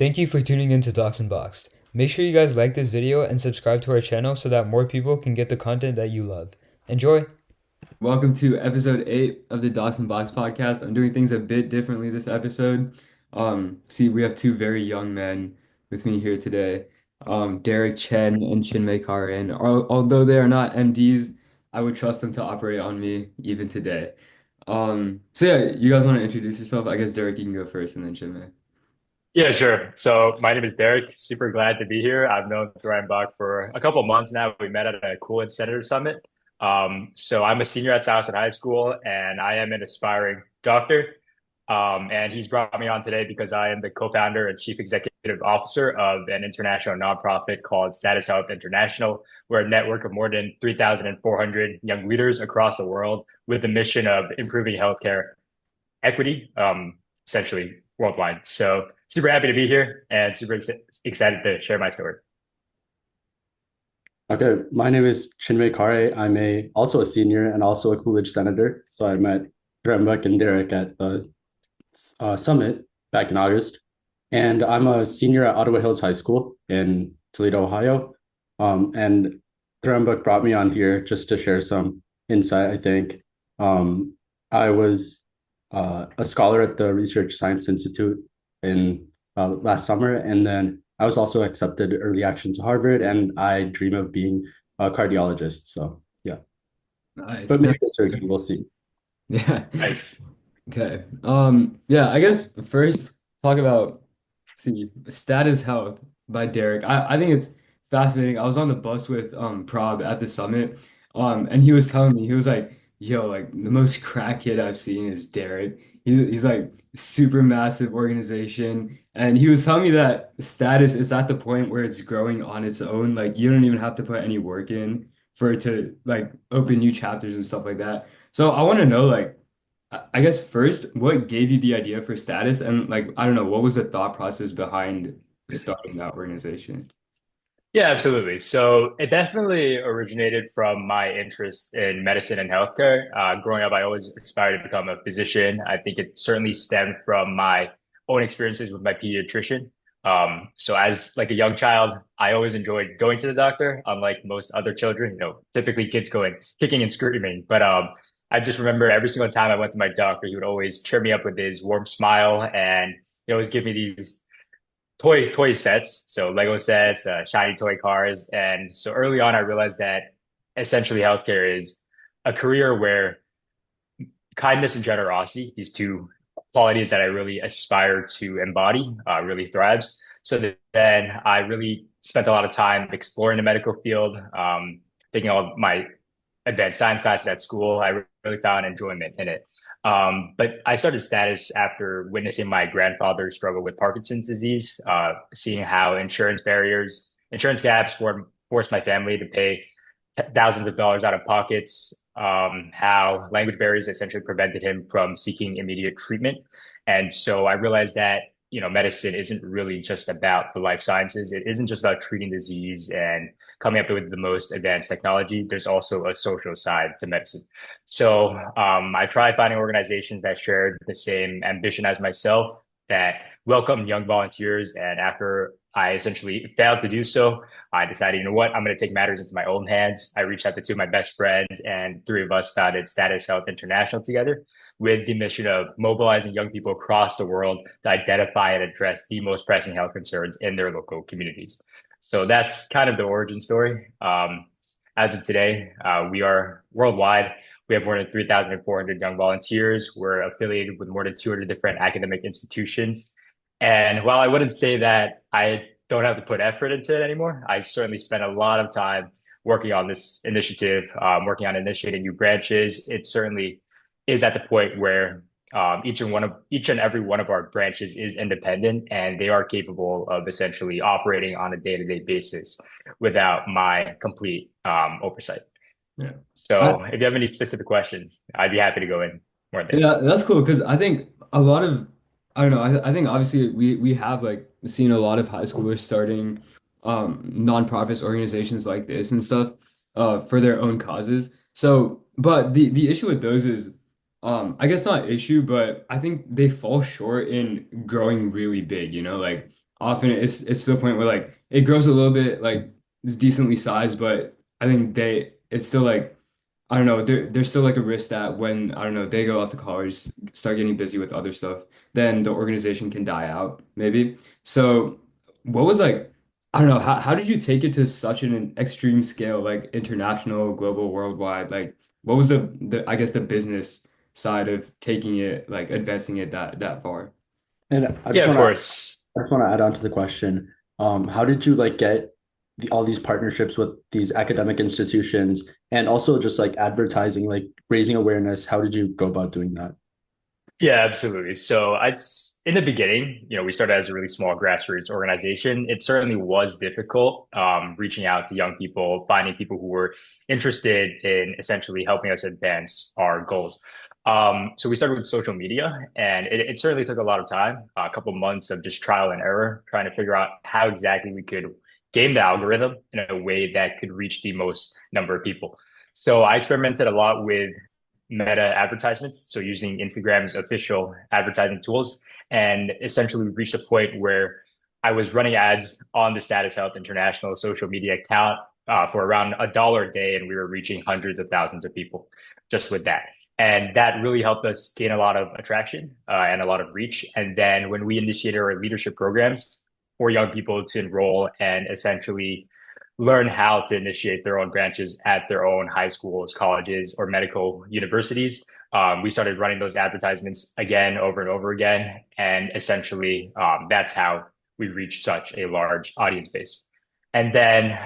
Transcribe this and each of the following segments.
Thank you for tuning in to Docs and Boxed. Make sure you guys like this video and subscribe to our channel so that more people can get the content that you love. Enjoy! Welcome to episode 8 of the Docs and Box podcast. I'm doing things a bit differently this episode. We have two very young men with me here today. Derek Chen and Chinmay Khare. And although they are not MDs, I would trust them to operate on me even today. You guys want to introduce yourself? I guess Derek, you can go first and then Chinmay. Yeah, sure. So my name is Derek. Super glad to be here. I've known Ryan Bach for a couple of months now. We met at a Cool Senator Summit. So I'm a senior at Towson High School, and I am an aspiring doctor. And he's brought me on today because I am the co-founder and chief executive officer of an international nonprofit called Status Health International. We're a network of more than 3,400 young leaders across the world with the mission of improving healthcare equity, essentially worldwide. So super happy to be here and super excited to share my story. Okay, my name is Chinmay Khare. Also a senior and also a Coolidge senator. So I met Drembek and Derek at the summit back in August. And I'm a senior at Ottawa Hills High School in Toledo, Ohio. And Drembek brought me on here just to share some insight, I think. I was a scholar at the Research Science Institute in last summer, and then I was also accepted early action to Harvard, and I dream of being a cardiologist. So yeah, Nice. but maybe a surgeon, we'll see. Yeah. Nice. Okay. Yeah, I guess first talk about Status Health by Derek. I think it's fascinating. I was on the bus with Prob at the summit. And he was telling me, he was like, yo, like the most crack kid I've seen is Derek. He's like super massive organization. And he was telling me that Status is at the point where it's growing on its own. Like you don't even have to put any work in for it to like open new chapters and stuff like that. So I want to know like I guess first, what gave you the idea for Status? And like, I don't know, what was the thought process behind starting that organization? Yeah, absolutely. So it definitely originated from my interest in medicine and healthcare. Growing up, I always aspired to become a physician. I think it certainly stemmed from my own experiences with my pediatrician. So as like a young child, I always enjoyed going to the doctor, unlike most other children, typically kids going kicking and screaming. But I just remember every single time I went to my doctor, he would always cheer me up with his warm smile and he always give me these toy sets, so Lego sets, shiny toy cars. And so early on, I realized that essentially healthcare is a career where kindness and generosity, these two qualities that I really aspire to embody, really thrives. Then I really spent a lot of time exploring the medical field, taking all my advanced science classes at school. I really found enjoyment in it. But I started Status after witnessing my grandfather struggle with Parkinson's disease, seeing how insurance gaps forced my family to pay thousands of dollars out of pockets, how language barriers essentially prevented him from seeking immediate treatment. And so I realized that, medicine isn't really just about the life sciences. It isn't just about treating disease and coming up with the most advanced technology. There's also a social side to medicine. So I tried finding organizations that shared the same ambition as myself, that welcomed young volunteers. And after I essentially failed to do so, I decided, you know what, I'm going to take matters into my own hands. I reached out to two of my best friends, and three of us founded Status Health International together with the mission of mobilizing young people across the world to identify and address the most pressing health concerns in their local communities. So that's kind of the origin story. As of today, we are worldwide. We have more than 3,400 young volunteers. We're affiliated with more than 200 different academic institutions. And while I wouldn't say that I don't have to put effort into it anymore, I certainly spent a lot of time working on this initiative, working on initiating new branches. It certainly is at the point where each and every one of our branches is independent and they are capable of essentially operating on a day-to-day basis without my complete oversight. Yeah. I, So if you have any specific questions, I'd be happy to go in more there. yeah, that's cool because I think a lot of I don't know, I think obviously we have like seen a lot of high schoolers starting nonprofits organizations like this and stuff for their own causes. So, but the issue with those is I guess not issue, but I think they fall short in growing really big, like often it's to the point where like it grows a little bit like it's decently sized, but I think it's still like I don't know, there's still like a risk that when I don't know they go off to college, start getting busy with other stuff, then the organization can die out maybe. So what was like I don't know, how did you take it to such an extreme scale, like international, global, worldwide? Like what was the I guess the business side of taking it, like advancing it that far? And Yeah, of course. I just want to add on to the question. How did you like get all these partnerships with these academic institutions and also just like advertising, like raising awareness? How did you go about doing that? Yeah, absolutely. So in the beginning, we started as a really small grassroots organization. It certainly was difficult, reaching out to young people, finding people who were interested in essentially helping us advance our goals. So we started with social media, and it certainly took a lot of time, a couple months of just trial and error, trying to figure out how exactly we could game the algorithm in a way that could reach the most number of people. So I experimented a lot with meta advertisements, so using Instagram's official advertising tools, and essentially reached a point where I was running ads on the Status Health International social media account for around $1 a day, and we were reaching hundreds of thousands of people just with that. And that really helped us gain a lot of attraction and a lot of reach. And then when we initiated our leadership programs for young people to enroll and essentially learn how to initiate their own branches at their own high schools, colleges, or medical universities. We started running those advertisements again over and over again. And essentially, that's how we reached such a large audience base. And then,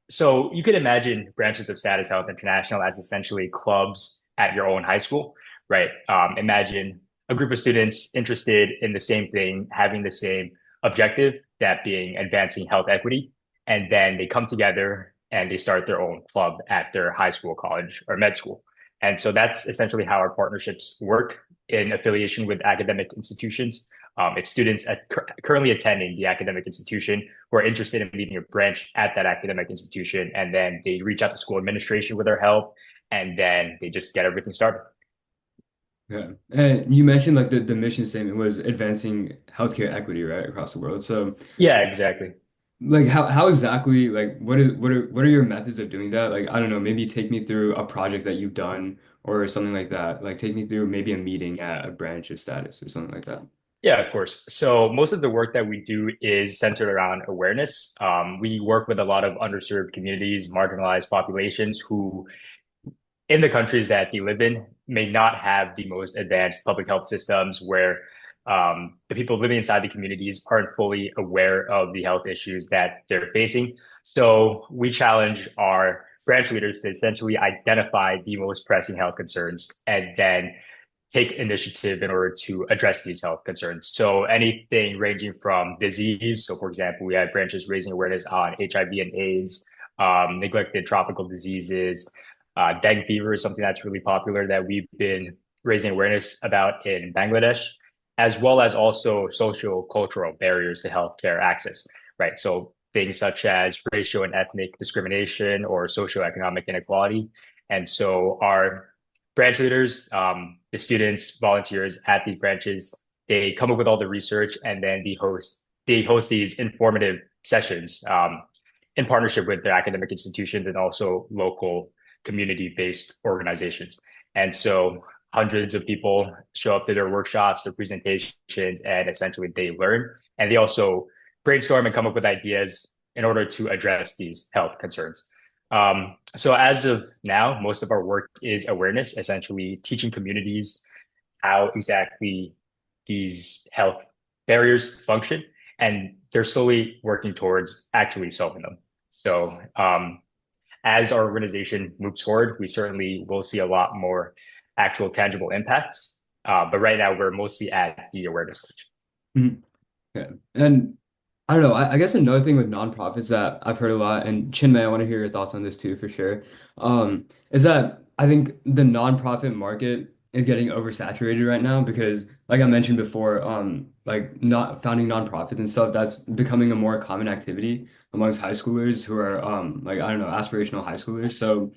so you could imagine branches of Status Health International as essentially clubs at your own high school, right? Imagine a group of students interested in the same thing, having the same objective, that being advancing health equity, and then they come together and they start their own club at their high school, college, or med school. And so that's essentially how our partnerships work in affiliation with academic institutions. It's students currently attending the academic institution who are interested in leading a branch at that academic institution, and then they reach out to school administration with our help, and then they just get everything started. Yeah. And you mentioned like the mission statement was advancing healthcare equity, right, across the world. So Yeah, exactly. like how exactly like what are your methods of doing that? Like I don't know, maybe take me through a project that you've done or something like that. Like take me through maybe a meeting at a branch of Status or something like that. Yeah, of course. So most of the work that we do is centered around awareness. We work with a lot of underserved communities, marginalized populations who, in the countries that they live in, may not have the most advanced public health systems where the people living inside the communities aren't fully aware of the health issues that they're facing. So we challenge our branch leaders to essentially identify the most pressing health concerns and then take initiative in order to address these health concerns. So anything ranging from disease. So for example, we had branches raising awareness on HIV and AIDS, neglected tropical diseases. Dengue fever is something that's really popular that we've been raising awareness about in Bangladesh, as well as also social cultural barriers to healthcare access, right? So things such as racial and ethnic discrimination or socioeconomic inequality. And so our branch leaders, the students, volunteers at these branches, they come up with all the research and then they host these informative sessions in partnership with their academic institutions and also local community-based organizations. And so hundreds of people show up to their workshops, their presentations, and essentially they learn. And they also brainstorm and come up with ideas in order to address these health concerns. So as of now, most of our work is awareness, essentially teaching communities how exactly these health barriers function, and they're slowly working towards actually solving them. So as our organization moves forward, we certainly will see a lot more actual tangible impacts. But right now, we're mostly at the awareness stage. Mhm. Okay. And I don't know, I guess another thing with nonprofits that I've heard a lot, and Chinmay, I want to hear your thoughts on this too for sure, is that I think the nonprofit market is getting oversaturated right now because, like I mentioned before, like not founding nonprofits and stuff, that's becoming a more common activity amongst high schoolers who are like I don't know, aspirational high schoolers. So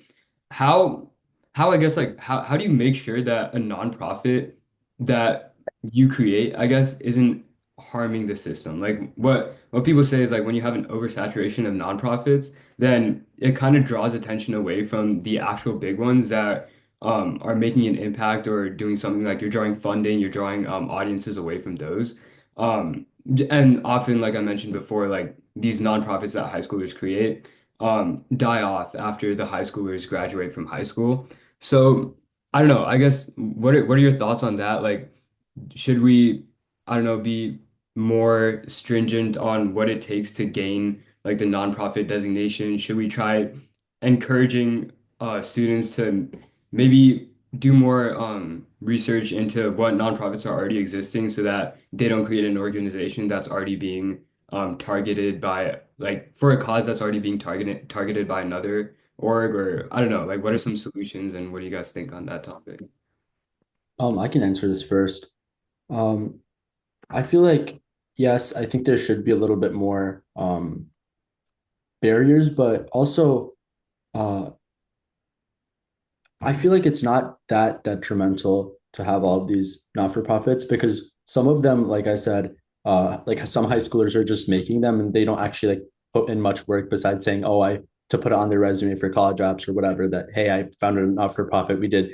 how how I guess like how do you make sure that a nonprofit that you create, I guess, isn't harming the system. Like what people say is like when you have an oversaturation of nonprofits, then it kind of draws attention away from the actual big ones that are making an impact or doing something like you're drawing funding, you're drawing audiences away from those. And often, like I mentioned before, like these nonprofits that high schoolers create die off after the high schoolers graduate from high school. So I don't know. I guess what are your thoughts on that? Like, should we, I don't know, be more stringent on what it takes to gain like the nonprofit designation? Should we try encouraging students to maybe do more research into what nonprofits are already existing so that they don't create an organization that's already being targeted by like for a cause that's already being targeted by another org or I don't know, like what are some solutions and what do you guys think on that topic? I can answer this first. Um, I feel like yes, I think there should be a little bit more barriers, but also uh I feel like it's not that detrimental to have all of these not-for-profits because some of them, like I said, like some high schoolers are just making them and they don't actually like put in much work besides saying, oh, I to put it on their resume for college apps or whatever that, hey, I founded a not-for-profit. We did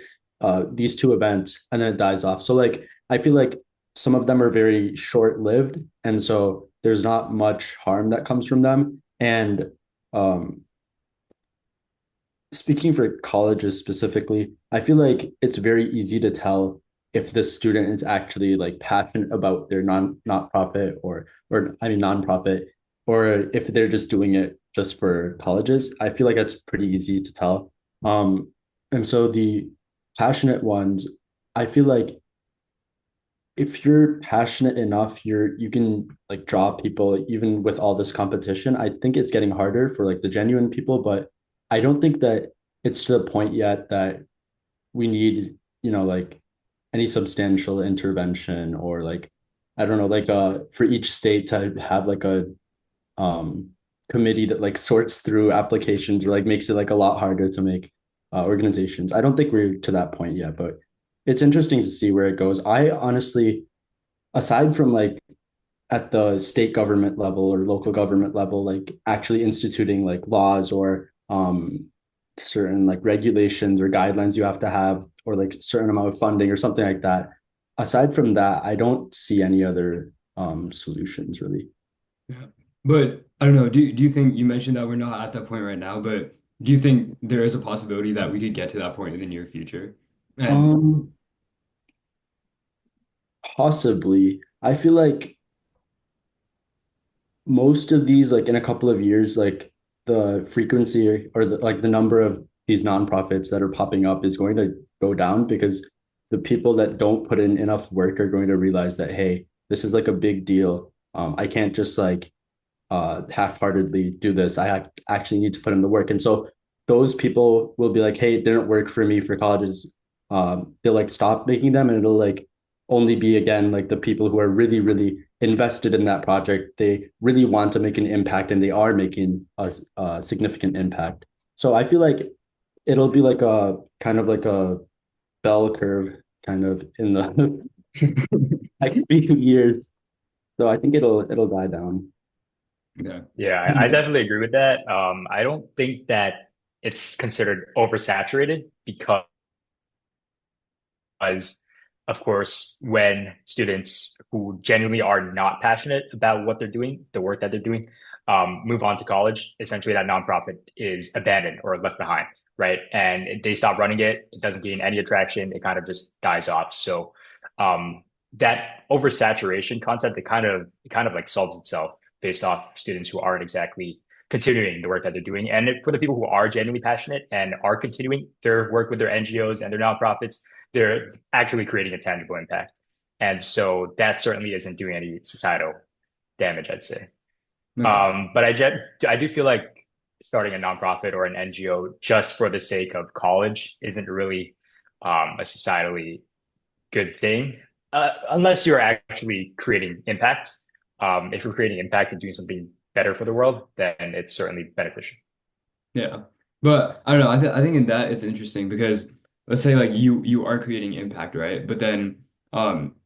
these two events and then it dies off. So like I feel like some of them are very short-lived. And so there's not much harm that comes from them. And um speaking for colleges specifically, I feel like it's very easy to tell if the student is actually like passionate about their not profit or I mean nonprofit, or if they're just doing it just for colleges. I feel like that's pretty easy to tell. And so the passionate ones, I feel like if you're passionate enough, you can like draw people even with all this competition. I think it's getting harder for like the genuine people, but I don't think that it's to the point yet that we need, like any substantial intervention or like I don't know, like for each state to have like a um committee that like sorts through applications or like makes it like a lot harder to make organizations. I don't think we're to that point yet, but it's interesting to see where it goes. I honestly, aside from like at the state government level or local government level, like actually instituting like laws or certain like regulations or guidelines you have to have, or like certain amount of funding or something like that. Aside from that, I don't see any other solutions really. Yeah. But I don't know, do you think you mentioned that we're not at that point right now, but do you think there is a possibility that we could get to that point in the near future? And Um, Possibly. I feel like most of these, like in a couple of years, like the frequency or the like the number of these nonprofits that are popping up is going to go down because the people that don't put in enough work are going to realize that, hey, this is like a big deal. I can't just like half-heartedly do this. Actually need to put in the work. And so those people will be like, hey, it didn't work for me for colleges. They'll like stop making them and it'll like only be again like the people who are really, really invested in that project. They really want to make an impact and they are making a significant impact. So I feel like it'll be like a kind of like a bell curve kind of in the next few years. So I think it'll die down. yeah. Yeah, I definitely agree with that. I don't think that it's considered oversaturated because, of course, when students who genuinely are not passionate about what they're doing, the work that they're doing, move on to college, essentially that nonprofit is abandoned or left behind, right? And they stop running it. It doesn't gain any attraction. It kind of just dies off. So um, that oversaturation concept, it kind of like solves itself based off students who aren't exactly continuing the work that they're doing. And for the people who are genuinely passionate and are continuing their work with their NGOs and their nonprofits, they're actually creating a tangible impact. And so that certainly isn't doing any societal damage, I'd say. Okay. But I do feel like starting a nonprofit or an NGO just for the sake of college isn't really a societally good thing, unless you're actually creating impact. If you're creating impact and doing something better for the world, then it's certainly beneficial. Yeah. But I don't know. I think in that it's interesting because let's say like you are creating impact, right? But then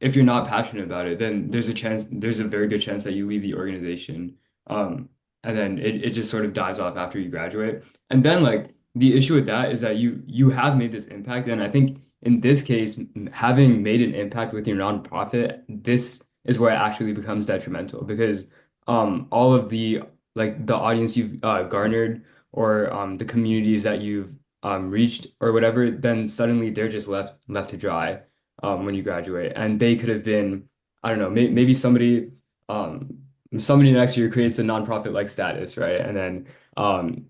if you're not passionate about it, then there's a very good chance that you leave the organization. Um, and then it just sort of dies off after you graduate. And then like the issue with that is that you have made this impact. And I think in this case, having made an impact with your nonprofit, this is where it actually becomes detrimental because all of the like the audience you've garnered or the communities that you've reached or whatever, then suddenly they're just left to dry when you graduate. And they could have been, I don't know, maybe somebody next year creates a nonprofit like status, right? And then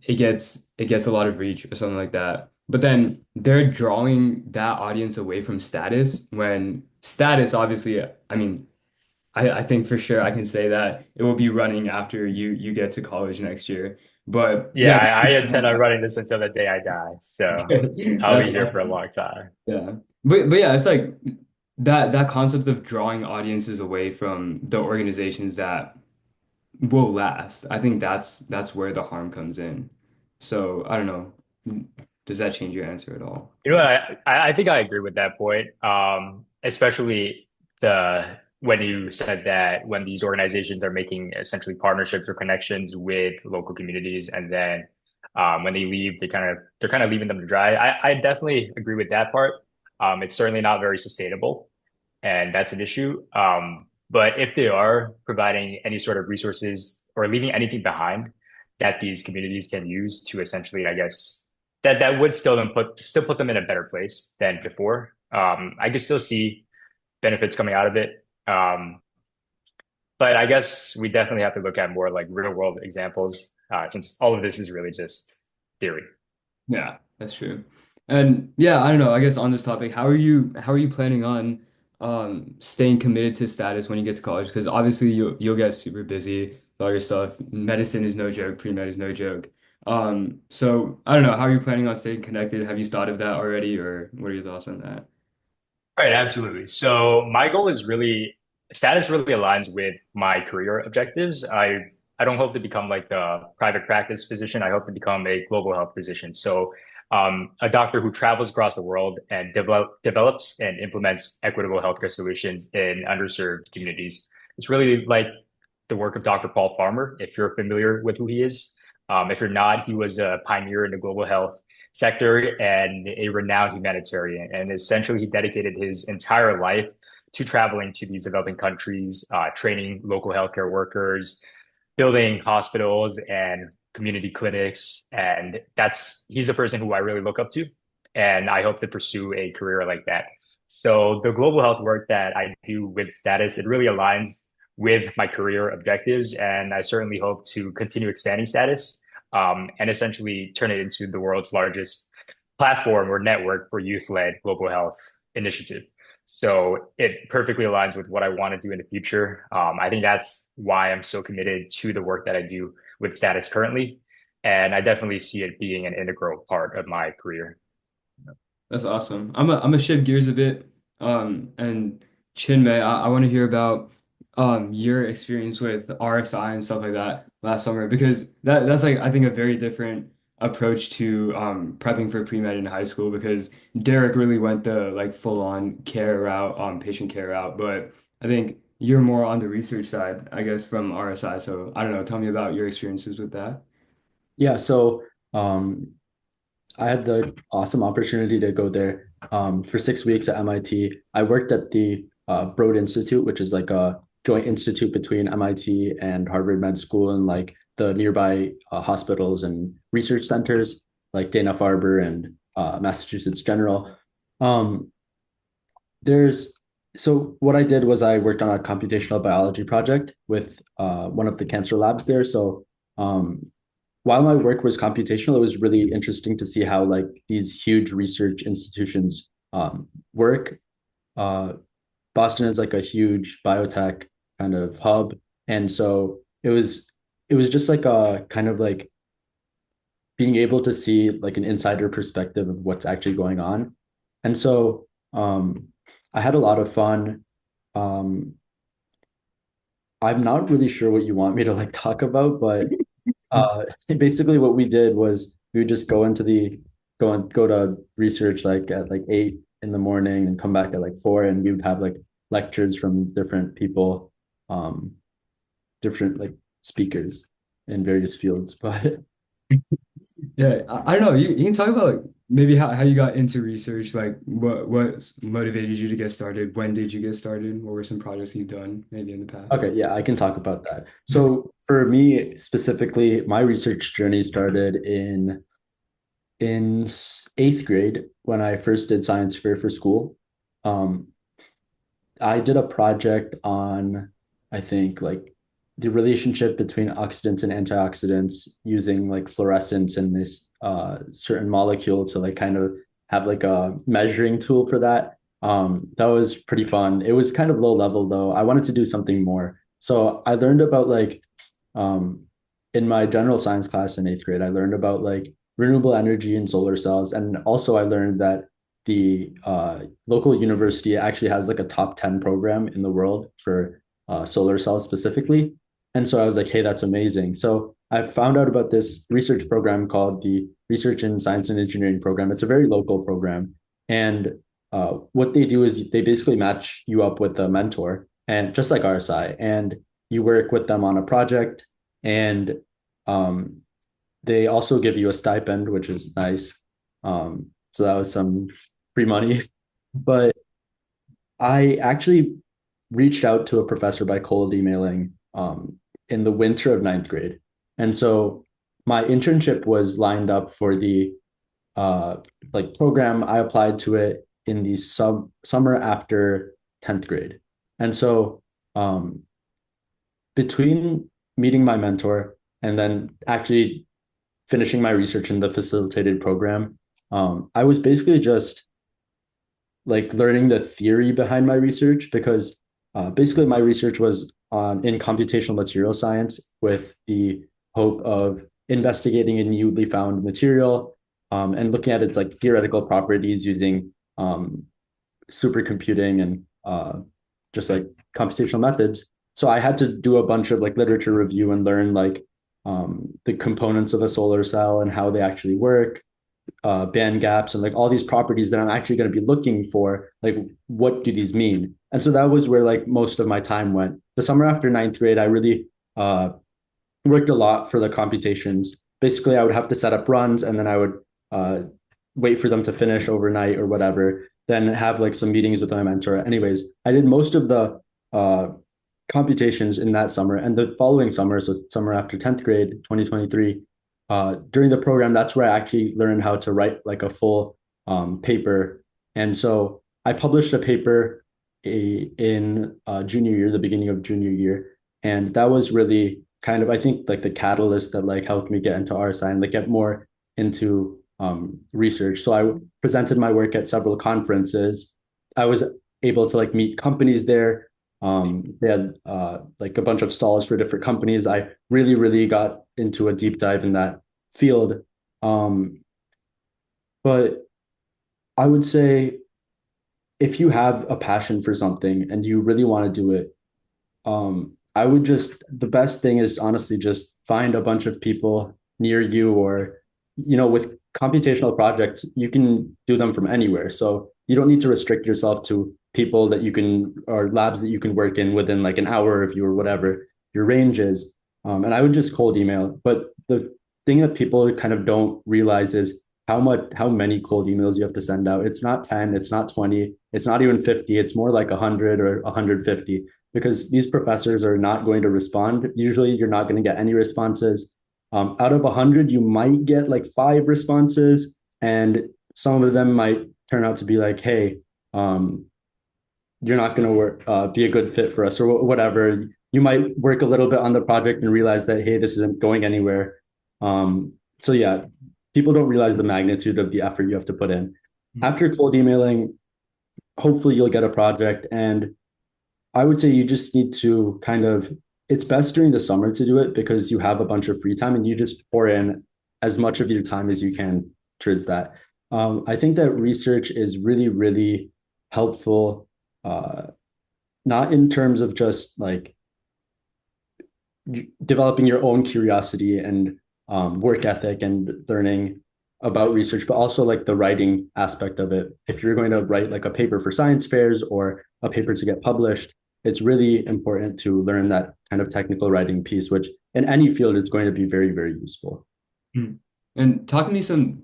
it gets a lot of reach or something like that. But then they're drawing that audience away from status when status, obviously, I mean, I think for sure I can say that it will be running after you get to college next year. But Yeah, yeah, I intend on running this until the day I die. So I'll that's be here for a awesome. long time. Yeah. But yeah, it's like that concept of drawing audiences away from the organizations that will last. I think that's where the harm comes in. So I don't know. Does that change your answer at all? You know what? I think I agree with that point. Especially the when you said that when these organizations are making essentially partnerships or connections with local communities, and then when they leave, they're kind of leaving them to dry. I definitely agree with that part. It's certainly not very sustainable, and that's an issue. But if they are providing any sort of resources or leaving anything behind that these communities can use to essentially, I guess, that would still put them in a better place than before. I could still see benefits coming out of it. But I guess we definitely have to look at more like real world examples, since all of this is really just theory. Yeah, that's true. And yeah, I don't know. I guess on this topic, how are you planning on staying committed to status when you get to college? Because obviously you'll get super busy with all your stuff. Medicine is no joke, pre-med is no joke. So I don't know, how are you planning on staying connected? Have you thought of that already, or what are your thoughts on that? Right, absolutely. So my goal is really status really aligns with my career objectives. I don't hope to become like the private practice physician. I hope to become a global health physician. So a doctor who travels across the world and develops and implements equitable healthcare solutions in underserved communities. It's really like the work of Dr. Paul Farmer, if you're familiar with who he is. If you're not, he was a pioneer in the global health sector and a renowned humanitarian. And essentially, he dedicated his entire life to traveling to these developing countries, training local healthcare workers, building hospitals and community clinics. And he's a person who I really look up to. And I hope to pursue a career like that. So the global health work that I do with status, it really aligns with my career objectives. And I certainly hope to continue expanding status, and essentially turn it into the world's largest platform or network for youth-led global health initiative. So it perfectly aligns with what I want to do in the future. I think that's why I'm so committed to the work that I do with status currently. And I definitely see it being an integral part of my career. That's awesome. I'm a shift gears a bit. And Chinmay, I want to hear about your experience with RSI and stuff like that last summer because that's like I think a very different approach to prepping for pre-med in high school because Derek really went the like full on care route, patient care route, but I think you're more on the research side, I guess, from RSI. So I don't know, tell me about your experiences with that. Yeah, so um, I had the awesome opportunity to go there for 6 weeks at MIT. I worked at the Broad Institute, which is like a joint institute between MIT and Harvard Med School and like the nearby hospitals and research centers like Dana-Farber and Massachusetts General. Um, there's so what I did was I worked on a computational biology project with one of the cancer labs there. So while my work was computational, it was really interesting to see how like these huge research institutions work. Uh, Boston is like a huge biotech kind of hub, and so it was just like a kind of like being able to see like an insider perspective of what's actually going on. And so I had a lot of fun. Um, I'm not really sure what you want me to like talk about, but basically what we did was we would just go to research like at like 8 in the morning and come back at like 4, and we would have like lectures from different people, um, different like speakers in various fields. But Yeah, I don't know. You can talk about like, maybe how you got into research, like what motivated you to get started? When did you get started? What were some projects you've done maybe in the past? okay, yeah, I can talk about that. So for me specifically, my research journey started in eighth grade when I first did science fair for school. Um, I did a project on, I think, like the relationship between oxidants and antioxidants using like fluorescence and this certain molecule to like kind of have like a measuring tool for that. That was pretty fun. It was kind of low level though. I wanted to do something more. So I learned about like um, in my general science class in eighth grade, I learned about like renewable energy and solar cells. And also I learned that the local university actually has like a top 10 program in the world for solar cells specifically. And so I was like, hey, that's amazing. So I found out about this research program called the Research in Science and Engineering program. It's a very local program. And what they do is they basically match you up with a mentor, and just like RSI, and you work with them on a project. And um, they also give you a stipend, which is nice. So that was some free money. But I actually reached out to a professor by cold emailing in the winter of ninth grade. And so my internship was lined up for the uh, like program. I applied to it in the summer after 10th grade. And so um, between meeting my mentor and then actually finishing my research in the facilitated program, I was basically just like learning the theory behind my research because basically my research was on in computational material science with the hope of investigating a newly found material and looking at its like theoretical properties using supercomputing and just like computational methods. So I had to do a bunch of like literature review and learn like the components of a solar cell and how they actually work, band gaps, and like all these properties that I'm actually going to be looking for. Like, what do these mean? And so that was where like most of my time went. The summer after ninth grade, I really worked a lot for the computations. Basically, I would have to set up runs and then I would uh, wait for them to finish overnight or whatever, then have like some meetings with my mentor. Anyways, I did most of the computations in that summer and the following summer, so summer after 10th grade, 2023, during the program, that's where I actually learned how to write like a full paper. And so I published a paper in junior year, the beginning of junior year. And that was really kind of, I think, like the catalyst that like helped me get into RSI and like get more into research. So I presented my work at several conferences. I was able to like meet companies there. They had like a bunch of stalls for different companies. I really, really got into a deep dive in that field. Um, but I would say if you have a passion for something and you really want to do it, I would just, the best thing is honestly just find a bunch of people near you, or, you know, with computational projects, you can do them from anywhere. So you don't need to restrict yourself to people that you can, or labs that you can work in within like an hour of you or whatever your range is. And I would just cold email. But the thing that people kind of don't realize is how many cold emails you have to send out. It's not 10, it's not 20, it's not even 50, it's more like 100 or 150, because these professors are not going to respond. Usually you're not going to get any responses. Out of 100, you might get like 5 responses, and some of them might turn out to be like, hey, you're not going to work, be a good fit for us, or whatever. You might work a little bit on the project and realize that, hey, this isn't going anywhere. So yeah, people don't realize the magnitude of the effort you have to put in. After cold emailing, hopefully you'll get a project. And I would say you just need to kind of, it's best during the summer to do it because you have a bunch of free time and you just pour in as much of your time as you can towards that. I think that research is really, really helpful, uh, not in terms of just like developing your own curiosity and work ethic and learning, about research, but also like the writing aspect of it. If you're going to write like a paper for science fairs or a paper to get published, it's really important to learn that kind of technical writing piece, which in any field is going to be very, very useful. Hmm. And talk to me some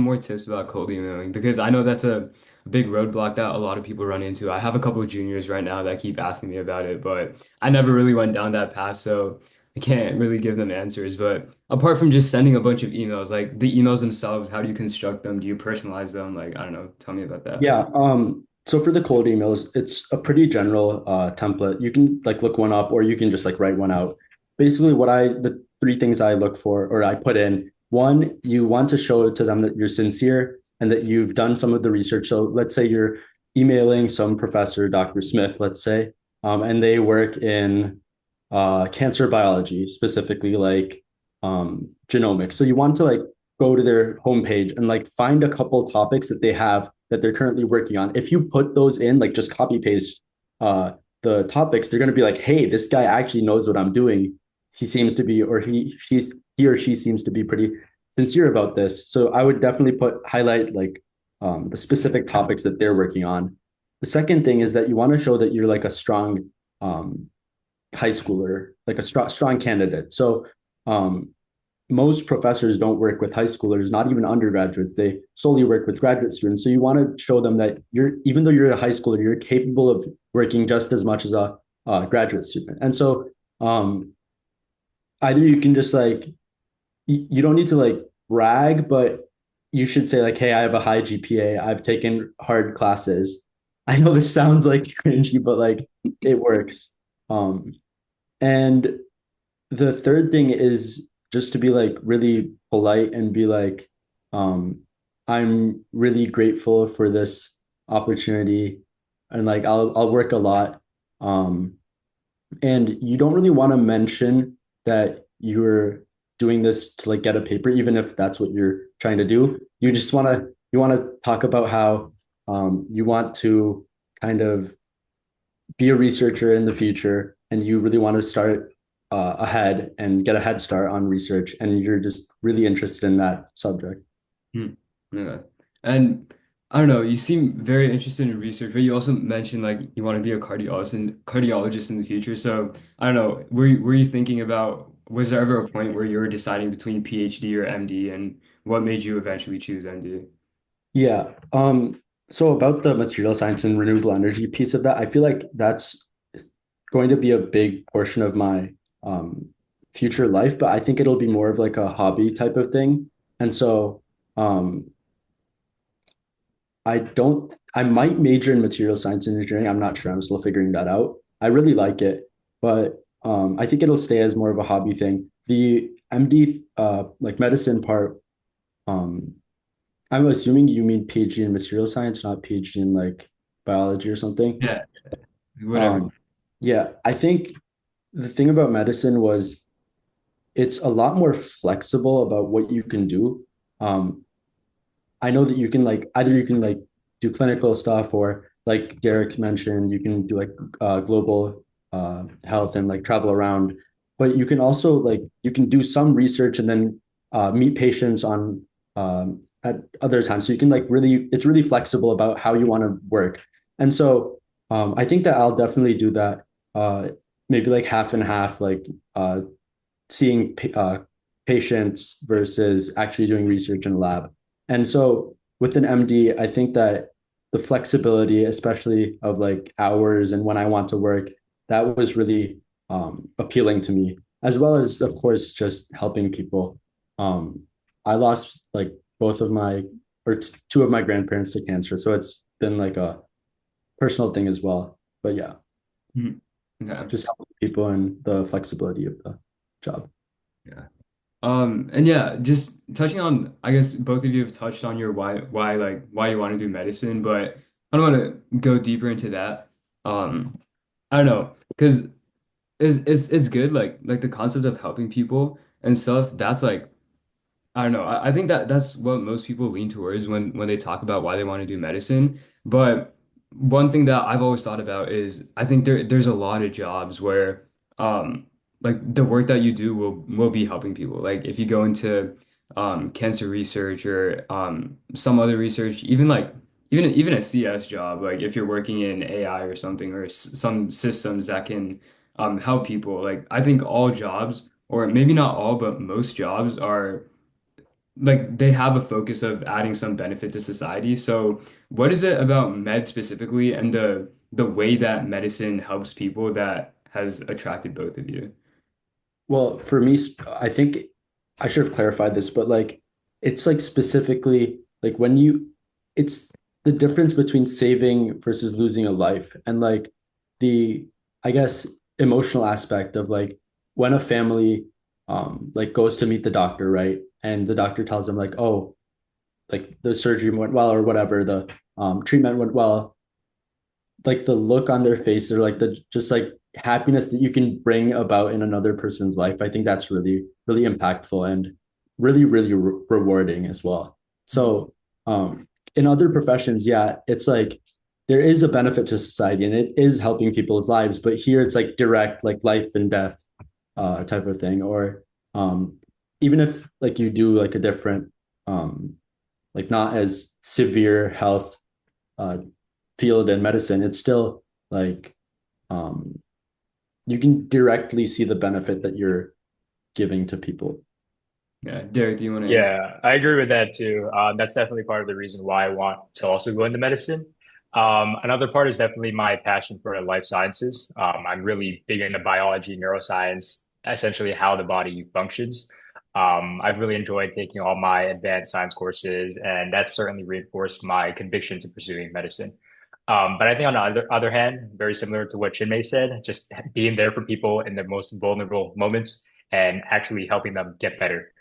more tips about cold emailing because I know that's a big roadblock that a lot of people run into. I have a couple of juniors right now that keep asking me about it, but I never really went down that path, so I can't really give them answers. But apart from just sending a bunch of emails, like the emails themselves, how do you construct them? Do you personalize them? Like, I don't know, tell me about that. Yeah. So for the cold emails, it's a pretty general template. You can like look one up or you can just like write one out. Basically, the three things I look for or I put in, one, you want to show to them that you're sincere and that you've done some of the research. So let's say you're emailing some professor, Dr. Smith, let's say, and they work in cancer biology, specifically like genomics. So you want to like go to their homepage and like find a couple topics that they have that they're currently working on. If you put those in, like just copy paste the topics, they're going to be like, hey, this guy actually knows what I'm doing. He seems to be, or he or she seems to be pretty sincere about this. So I would definitely highlight like the specific topics that they're working on. The second thing is that you want to show that you're like a strong um, high schooler, like a strong candidate. So um, most professors don't work with high schoolers, not even undergraduates. They solely work with graduate students. So you want to show them that even though you're a high schooler, you're capable of working just as much as a graduate student. And so either you can just like, you don't need to like brag, but you should say like, hey, I have a high GPA. I've taken hard classes. I know this sounds like cringy, but like it works. Um, and the third thing is just to be like really polite and be like, um, I'm really grateful for this opportunity and like I'll work a lot. Um, and you don't really want to mention that you're doing this to like get a paper, even if that's what you're trying to do. You want to talk about how you want to kind of be a researcher in the future and you really want to start ahead and get a head start on research and you're just really interested in that subject. Hmm. Okay. And I don't know, you seem very interested in research, but you also mentioned like you want to be a cardiologist in the future. So I don't know, were you thinking about was there ever a point where you were deciding between PhD or MD and what made you eventually choose MD? Yeah. So about the material science and renewable energy piece of that, I feel like that's going to be a big portion of my um, future life, but I think it'll be more of like a hobby type of thing. And so um, I might major in material science and engineering. I'm not sure. I'm still figuring that out. I really like it, but I think it'll stay as more of a hobby thing. The MD, like medicine part, um, I'm assuming you mean PhD in material science, not PhD in like biology or something. Yeah, whatever. Um, yeah, I think the thing about medicine was it's a lot more flexible about what you can do. Um, I know that you can like either you can like do clinical stuff or like Derek mentioned, you can do like global health and like travel around. But you can also like you can do some research and then meet patients on at other times. So you can like really it's really flexible about how you want to work. And so I think that I'll definitely do that. Maybe like half and half, like seeing patients versus actually doing research in a lab. And so with an MD, I think that the flexibility, especially of like hours and when I want to work, that was really appealing to me, as well as, of course, just helping people. Um, I lost like both of my or two of my grandparents to cancer, so it's been like a personal thing as well. But yeah, Mhm. Okay. just helping people and the flexibility of the job. Yeah. And yeah, just touching on, I guess both of you have touched on your why you want to do medicine, but I don't want to go deeper into that. I don't know, because it's good, like the concept of helping people and stuff, that's like I don't know. I think that that's what most people lean towards when they talk about why they want to do medicine. But one thing that I've always thought about is I think there's a lot of jobs where like the work that you do will be helping people. Like if you go into cancer research or some other research, even like even a CS job, like if you're working in AI or something or some systems that can help people. Like I think all jobs, or maybe not all, but most jobs are like they have a focus of adding some benefit to society. So what is it about med specifically and the way that medicine helps people that has attracted both of you? Well, for me, I think I should have clarified this, but like it's like specifically like when you it's the difference between saving versus losing a life and like the I guess emotional aspect of like when a family like goes to meet the doctor, right? And the doctor tells them like, oh, like the surgery went well or whatever, the treatment went well, like the look on their face or like the just like happiness that you can bring about in another person's life. I think that's really really impactful and really really rewarding as well. So in other professions, yeah, it's like there is a benefit to society and it is helping people's lives, but here it's like direct like life and death type of thing. Or um even if like you do like a different like not as severe health uh field in medicine, it's still like um, you can directly see the benefit that you're giving to people. Yeah, Derek, do you want to answer? Yeah, I agree with that too. That's definitely part of the reason why I want to also go into medicine. Another part is definitely my passion for life sciences. I'm really big into biology, neuroscience, essentially how the body functions. I've really enjoyed taking all my advanced science courses, and that's certainly reinforced my conviction to pursuing medicine. But I think on the other hand, very similar to what Chinmay said, just being there for people in their most vulnerable moments and actually helping them get better.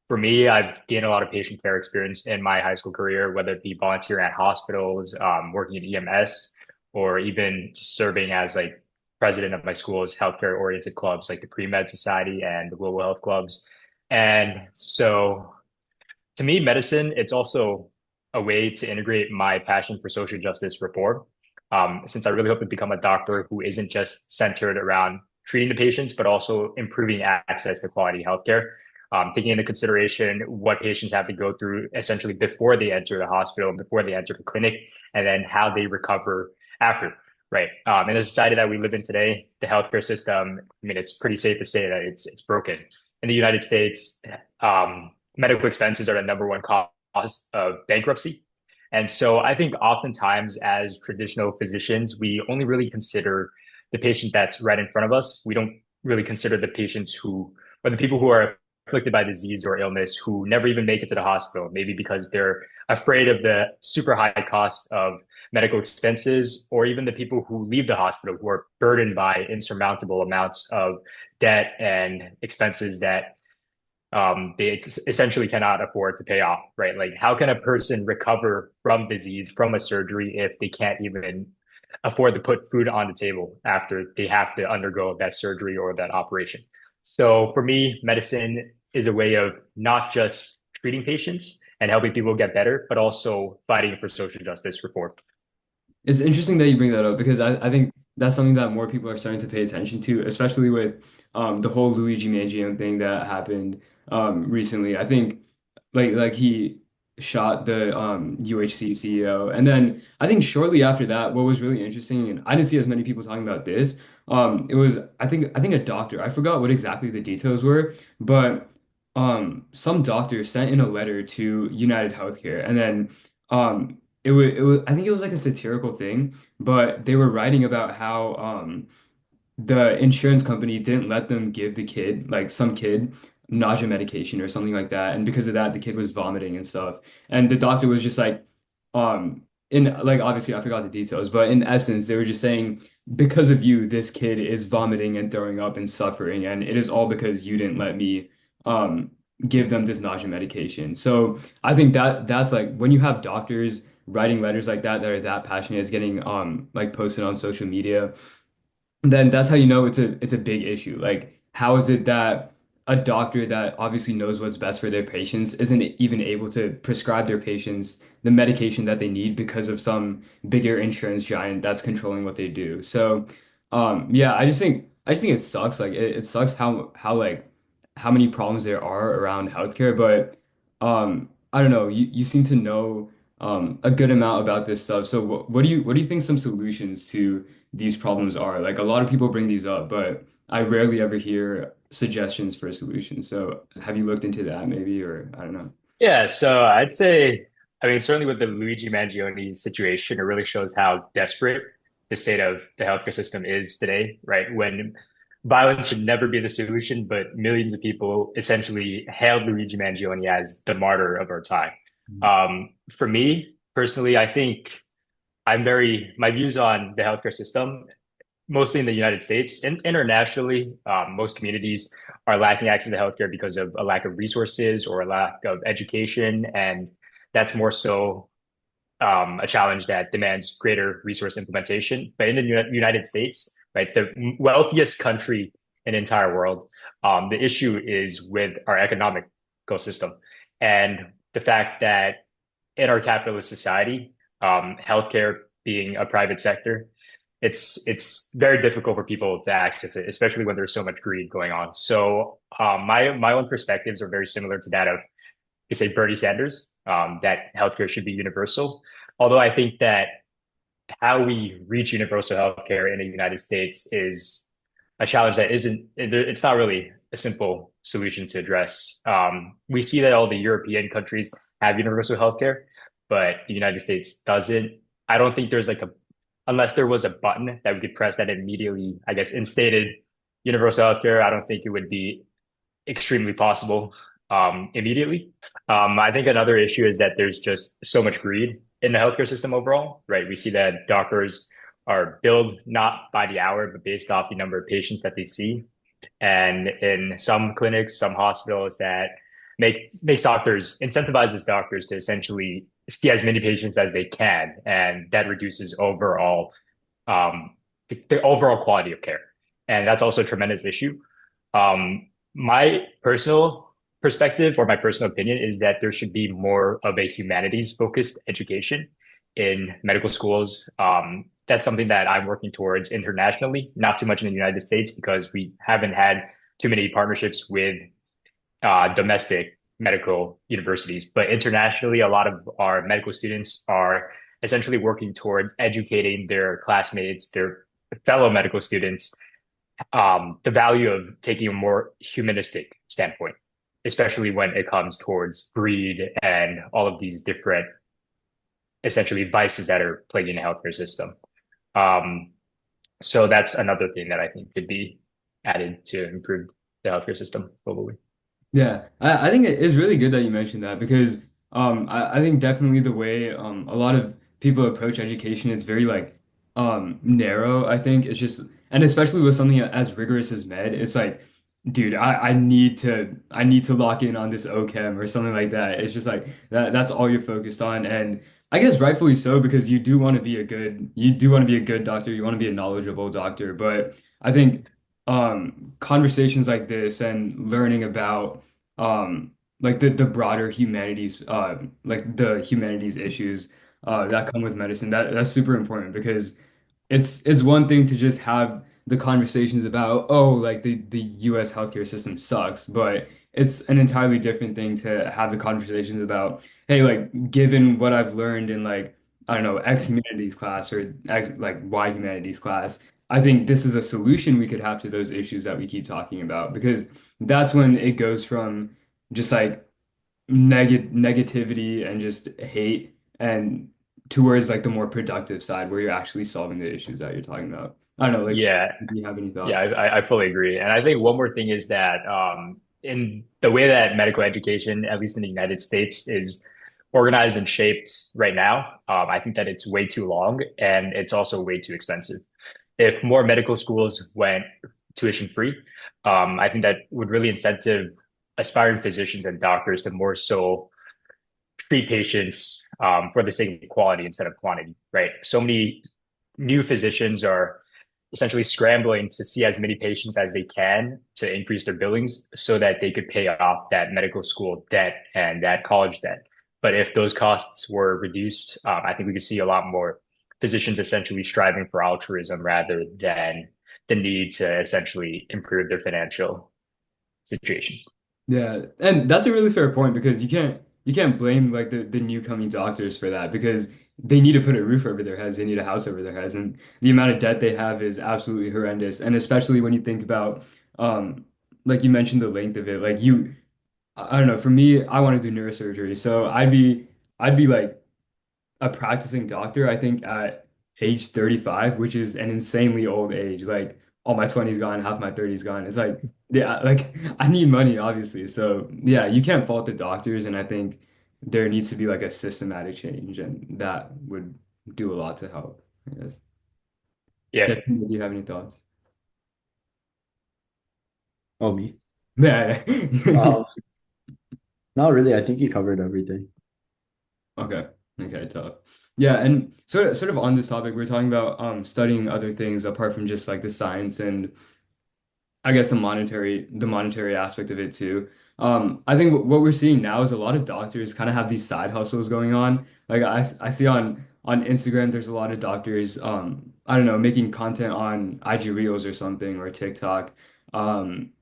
For me, I've gained a lot of patient care experience in my high school career, whether it be volunteering at hospitals, working in EMS, or even just serving as like president of my school's healthcare oriented clubs, like the Pre-Med Society and the Global Health Clubs. And so to me, medicine, it's also a way to integrate my passion for social justice reform. Since I really hope to become a doctor who isn't just centered around treating the patients, but also improving access to quality healthcare, taking into consideration what patients have to go through essentially before they enter the hospital, before they enter the clinic, and then how they recover after. Right. In the society that we live in today, the healthcare system, I mean, it's pretty safe to say that it's broken. In the United States, medical expenses are the number one cause of bankruptcy. And so I think oftentimes as traditional physicians, we only really consider the patient that's right in front of us. We don't really consider the patients who, or the people who are afflicted by disease or illness who never even make it to the hospital, maybe because they're afraid of the super high cost of medical expenses, or even the people who leave the hospital who are burdened by insurmountable amounts of debt and expenses that they essentially cannot afford to pay off, right? Like, how can a person recover from disease, from a surgery, if they can't even afford to put food on the table after they have to undergo that surgery or that operation? So, for me, medicine is a way of not just treating patients and helping people get better, but also fighting for social justice reform. It's interesting that you bring that up because I think that's something that more people are starting to pay attention to, especially with the whole Luigi Mangione thing that happened recently. I think like he shot the UHC CEO, and then I think shortly after that, what was really interesting, and I didn't see as many people talking about this. It was I think a doctor. I forgot what exactly the details were, but some doctor sent in a letter to United Healthcare, and then it was I think it was like a satirical thing, but they were writing about how the insurance company didn't let them give the kid, like some kid, nausea medication or something like that. And because of that, the kid was vomiting and stuff. And the doctor was just like, in like obviously I forgot the details, but in essence, they were just saying, because of you, this kid is vomiting and throwing up and suffering, and it is all because you didn't let me um give them this nausea medication. So I think that that's like when you have doctors writing letters like that are that passionate, it's getting like posted on social media, then that's how you know it's a big issue. Like, how is it that a doctor that obviously knows what's best for their patients isn't even able to prescribe their patients the medication that they need because of some bigger insurance giant that's controlling what they do? So, yeah, I just think it sucks. Like, it sucks how like how many problems there are around healthcare, but I don't know. You seem to know a good amount about this stuff. So what do you think some solutions to these problems are? Like a lot of people bring these up, but I rarely ever hear suggestions for solutions. So have you looked into that maybe, or I don't know. Yeah, so I'd say, I mean, certainly with the Luigi Mangione situation, it really shows how desperate the state of the healthcare system is today, right? When violence should never be the solution, but millions of people essentially hailed Luigi Mangione as the martyr of our time. For me personally, I think my views on the healthcare system mostly in the United States and internationally, most communities are lacking access to healthcare because of a lack of resources or a lack of education. And that's more so a challenge that demands greater resource implementation. But in the United States, right, the wealthiest country in the entire world, the issue is with our economic ecosystem and the fact that in our capitalist society, healthcare being a private sector, it's very difficult for people to access it, especially when there's so much greed going on. So my own perspectives are very similar to that of, you say, Bernie Sanders, that healthcare should be universal. Although I think that how we reach universal healthcare in the United States is a challenge that it's not really a simple solution to address. We see that all the European countries have universal healthcare, but the United States doesn't. I don't think there's like a, unless there was a button that we could press that immediately, I guess, instated universal healthcare, I don't think it would be extremely possible immediately. I think another issue is that there's just so much greed in the healthcare system overall, right? We see that doctors are billed not by the hour, but based off the number of patients that they see. And in some clinics, some hospitals that makes doctors incentivizes doctors to essentially see as many patients as they can, and that reduces the overall quality of care, and that's also a tremendous issue. My personal perspective or my personal opinion is that there should be more of a humanities focused education in medical schools. That's something that I'm working towards internationally, not too much in the United States because we haven't had too many partnerships with domestic medical universities. But internationally, a lot of our medical students are essentially working towards educating their classmates, their fellow medical students, the value of taking a more humanistic standpoint, especially when it comes towards greed and all of these different essentially vices that are plaguing the healthcare system. Um, so that's another thing that I think could be added to improve the healthcare system globally. Yeah, I think it is really good that you mentioned that because I think definitely the way a lot of people approach education, it's very like narrow. I think it's just and especially with something as rigorous as med, it's like, dude, I need to lock in on this OChem or something like that. It's just like that's all you're focused on. And I guess rightfully so because you do want to be a good doctor, you want to be a knowledgeable doctor. But I think conversations like this and learning about like the broader humanities like the humanities issues that come with medicine that's super important because it's one thing to just have the conversations about oh like the US healthcare system sucks but it's an entirely different thing to have the conversations about hey like given what I've learned in like I don't know X humanities class or X like Y humanities class I think this is a solution we could have to those issues that we keep talking about because that's when it goes from just like negativity and just hate and towards like the more productive side where you're actually solving the issues that you're talking about. I don't know, like, Yeah, do you have any yeah, thoughts? I fully agree. And I think one more thing is that in the way that medical education, at least in the United States, is organized and shaped right now, I think that it's way too long and it's also way too expensive. If more medical schools went tuition free, I think that would really incentive aspiring physicians and doctors to more so treat patients for the sake of quality instead of quantity, right? So many new physicians are essentially scrambling to see as many patients as they can to increase their billings so that they could pay off that medical school debt and that college debt. But if those costs were reduced, I think we could see a lot more physicians essentially striving for altruism rather than the need to essentially improve their financial situation. Yeah, and that's a really fair point because you can't blame like the new coming doctors for that because they need to put a roof over their heads, they need a house over their heads, and the amount of debt they have is absolutely horrendous. And especially when you think about um like you mentioned the length of it, like I don't know, for me, I want to do neurosurgery, so I'd be like a practicing doctor, I think at age 35, which is an insanely old age. Like all my 20s gone, half my 30s gone. It's like, yeah, like I need money, obviously. So yeah, you can't fault the doctors, and I think there needs to be like a systematic change, and that would do a lot to help, I guess. Yeah. Yeah, do you have any thoughts? Oh, me. Yeah. Um, Not really. I think you covered everything. Okay. Okay, tough. Yeah, and sort of on this topic, we're talking about studying other things apart from just like the science and I guess the monetary aspect of it too. I think what we're seeing now is a lot of doctors kind of have these side hustles going on. Like I see on Instagram, there's a lot of doctors, I don't know, making content on IG Reels or something or TikTok. Um,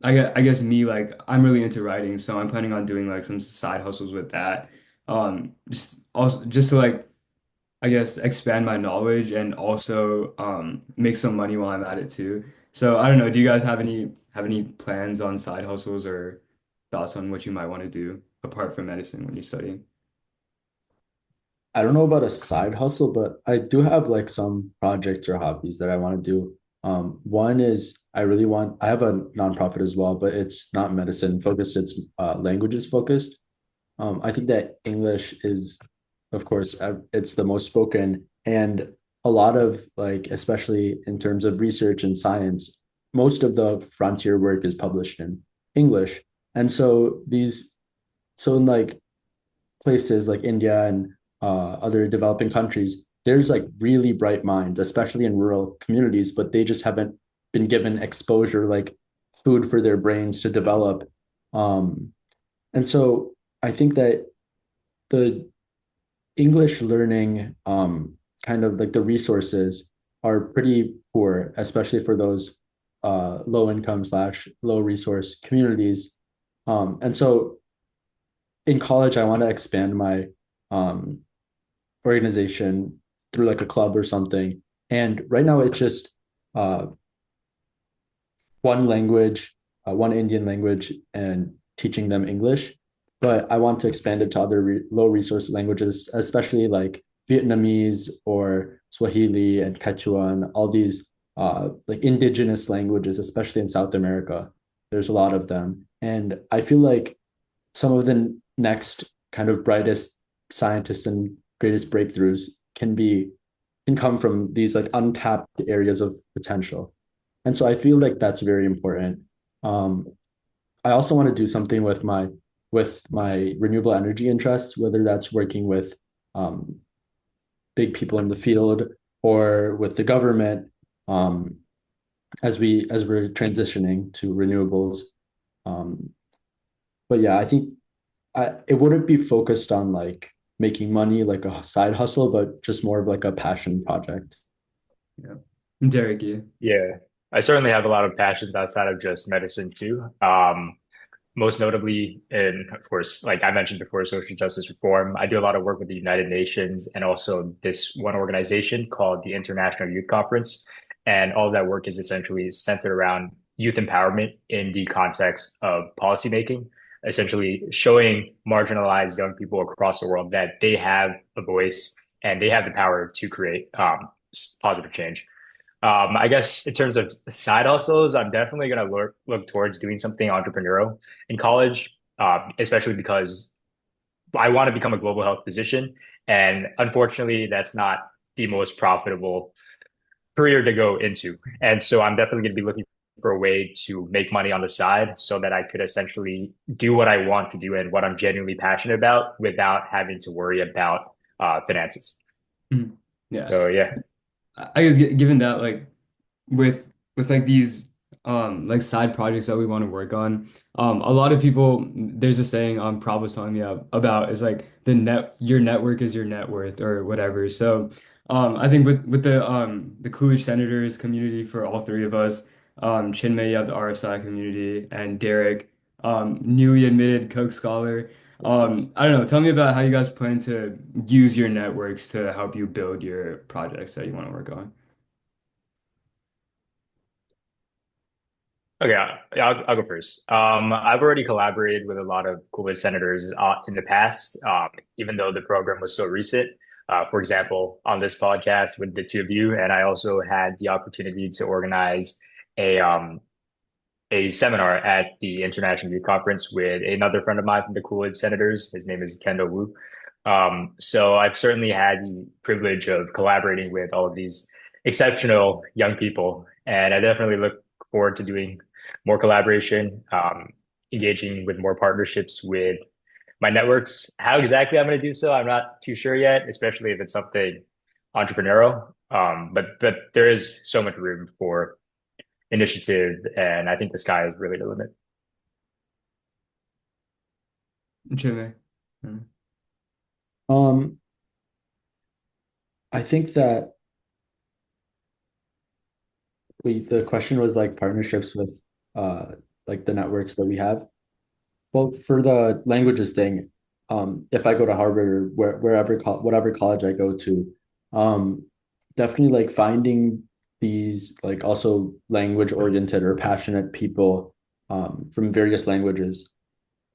I guess me like I'm really into writing, so I'm planning on doing like some side hustles with that. Just also just to like I guess expand my knowledge and also make some money while I'm at it too. So I don't know, do you guys have any plans on side hustles or thoughts on what you might want to do apart from medicine when you're studying? I don't know about a side hustle, but I do have like some projects or hobbies that I want to do. One is I have a nonprofit as well, but it's not medicine focused, it's languages focused. I think that English is, of course, it's the most spoken, and a lot of like, especially in terms of research and science, most of the frontier work is published in English. And so in like places like India and other developing countries, there's like really bright minds, especially in rural communities, but they just haven't been given exposure, like food for their brains to develop. Um, and so I think that the English learning, kind of like the resources are pretty poor, especially for those low income slash low resource communities. And so in college, I want to expand my um, organization through like a club or something. And right now, it's just uh, one language, one Indian language, and teaching them English. But I want to expand it to other low resource languages, especially like Vietnamese or Swahili and Quechua and all these like indigenous languages, especially in South America. There's a lot of them. And I feel like some of the next kind of brightest scientists and greatest breakthroughs can come from these like untapped areas of potential. And so I feel like that's very important. Um, I also want to do something with my renewable energy interests, whether that's working with um, big people in the field or with the government, um, as we're transitioning to renewables. Um, but yeah, I think it wouldn't be focused on like making money like a side hustle, but just more of like a passion project. Yeah. Derek, you. Yeah. I certainly have a lot of passions outside of just medicine too. Most notably in, of course, like I mentioned before, social justice reform. I do a lot of work with the United Nations and also this one organization called the International Youth Conference. And all of that work is essentially centered around youth empowerment in the context of policymaking, essentially showing marginalized young people across the world that they have a voice and they have the power to create positive change. I guess in terms of side hustles, I'm definitely going to look towards doing something entrepreneurial in college, especially because I want to become a global health physician. And unfortunately, that's not the most profitable career to go into. And so I'm definitely going to be looking for a way to make money on the side so that I could essentially do what I want to do and what I'm genuinely passionate about without having to worry about finances. Mhm. Yeah. So, yeah. I guess given that like with like these like side projects that we want to work on, a lot of people there's a saying Prob was telling me about is like your network is your net worth or whatever. So I think with the Coolidge Senators community for all three of us, Chinmay, you have the RSI community, and Derek, newly admitted Coke Scholar. I don't know. Tell me about how you guys plan to use your networks to help you build your projects that you want to work on. Okay, yeah, I'll go first. I've already collaborated with a lot of coolest senators in the past, even though the program was so recent. For example, on this podcast with the two of you, and I also had the opportunity to organize a um, a seminar at the International Youth Conference with another friend of mine from the Coolidge Senators. His name is Kendall Wu. So I've certainly had the privilege of collaborating with all of these exceptional young people, and I definitely look forward to doing more collaboration, engaging with more partnerships with my networks. How exactly I'm going to do so, I'm not too sure yet, especially if it's something entrepreneurial. But there is so much room for initiative, and I think the sky is really the limit. Chinmay. Mm. Um, I think that the question was like partnerships with uh like the networks that we have. Well, for the languages thing, if I go to Harvard or whatever college I go to, um, definitely like finding these like also language oriented or passionate people from various languages,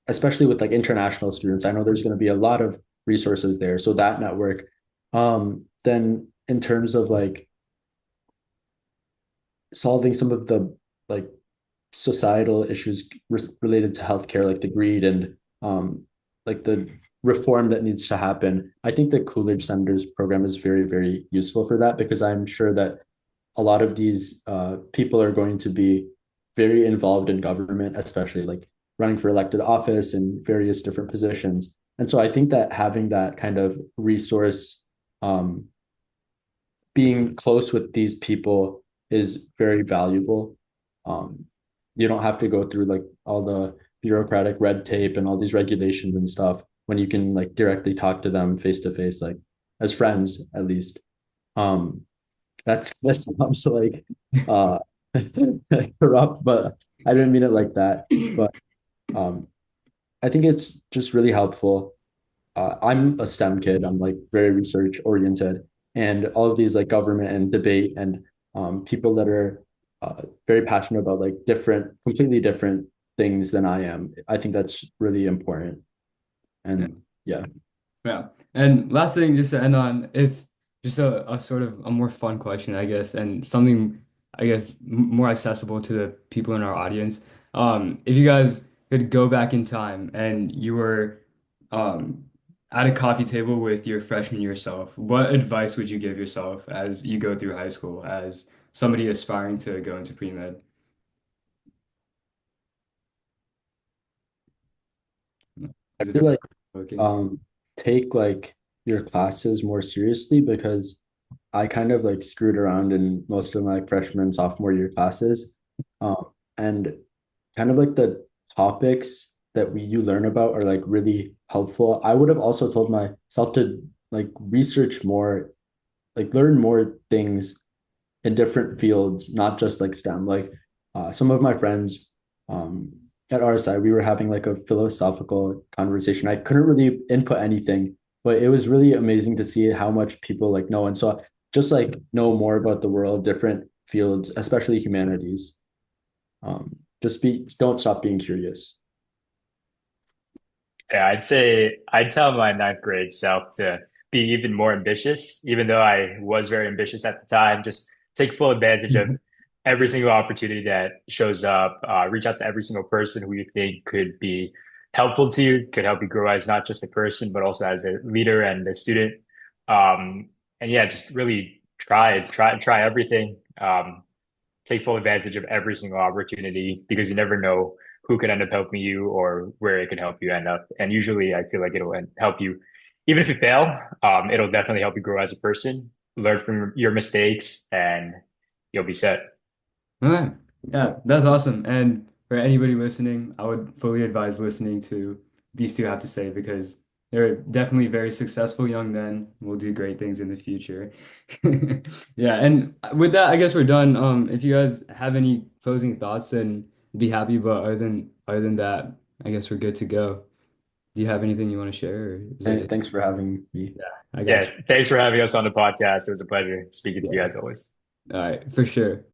especially with like international students. I know there's going to be a lot of resources there. So that network. Then in terms of like solving some of the like societal issues related to healthcare, like the greed and like the reform that needs to happen. I think the Coolidge Senators program is very, very useful for that because I'm sure that a lot of these people are going to be very involved in government, especially like running for elected office and various different positions. And so I think that having that kind of resource, um, being close with these people is very valuable. Um, you don't have to go through like all the bureaucratic red tape and all these regulations and stuff when you can like directly talk to them face to face, like as friends at least. Um, that sounds like uh corrupt, but I didn't mean it like that. But um, I think it's just really helpful. I'm a STEM kid. I'm like very research oriented, and all of these like government and debate and people that are very passionate about like completely different things than I am. I think that's really important. Yeah. And yeah, Yeah. And last thing, just to end on, if just a sort of a more fun question, I guess, and something, I guess, more accessible to the people in our audience. If you guys could go back in time and you were um, at a coffee table with your freshman year self, what advice would you give yourself as you go through high school as somebody aspiring to go into pre-med? I Is it feel like okay? um, take like your classes more seriously because I kind of like screwed around in most of my like, freshman, sophomore year classes. And kind of like the topics that you learn about are like really helpful. I would have also told myself to like research more, like learn more things in different fields, not just like STEM. Like some of my friends um, at RSI, we were having like a philosophical conversation. I couldn't really input anything, but it was really amazing to see how much people like know. And so just like know more about the world, different fields, especially humanities. Just don't stop being curious. Yeah, I'd say I'd tell my ninth grade self to be even more ambitious, even though I was very ambitious at the time. Just take full advantage of every single opportunity that shows up. Reach out to every single person who you think could be helpful to you, could help you grow as not just a person, but also as a leader and a student. And yeah, just really try everything. Take full advantage of every single opportunity because you never know who could end up helping you or where it can help you end up. And usually I feel like it'll help you, even if you fail, it'll definitely help you grow as a person, learn from your mistakes, and you'll be set. Okay. Yeah, that's awesome. And for anybody listening, I would fully advise listening to these two have to say because They're definitely very successful young men. Will do great things in the future. Yeah, and with that, I guess we're done. If you guys have any closing thoughts, then be happy. But other than that, I guess we're good to go. Do you have anything you want to share, or is that it? Thanks for having me. Yeah, I got Yeah, you. thanks for having us on the podcast. It was a pleasure speaking to you Yeah. as always. All right, for sure.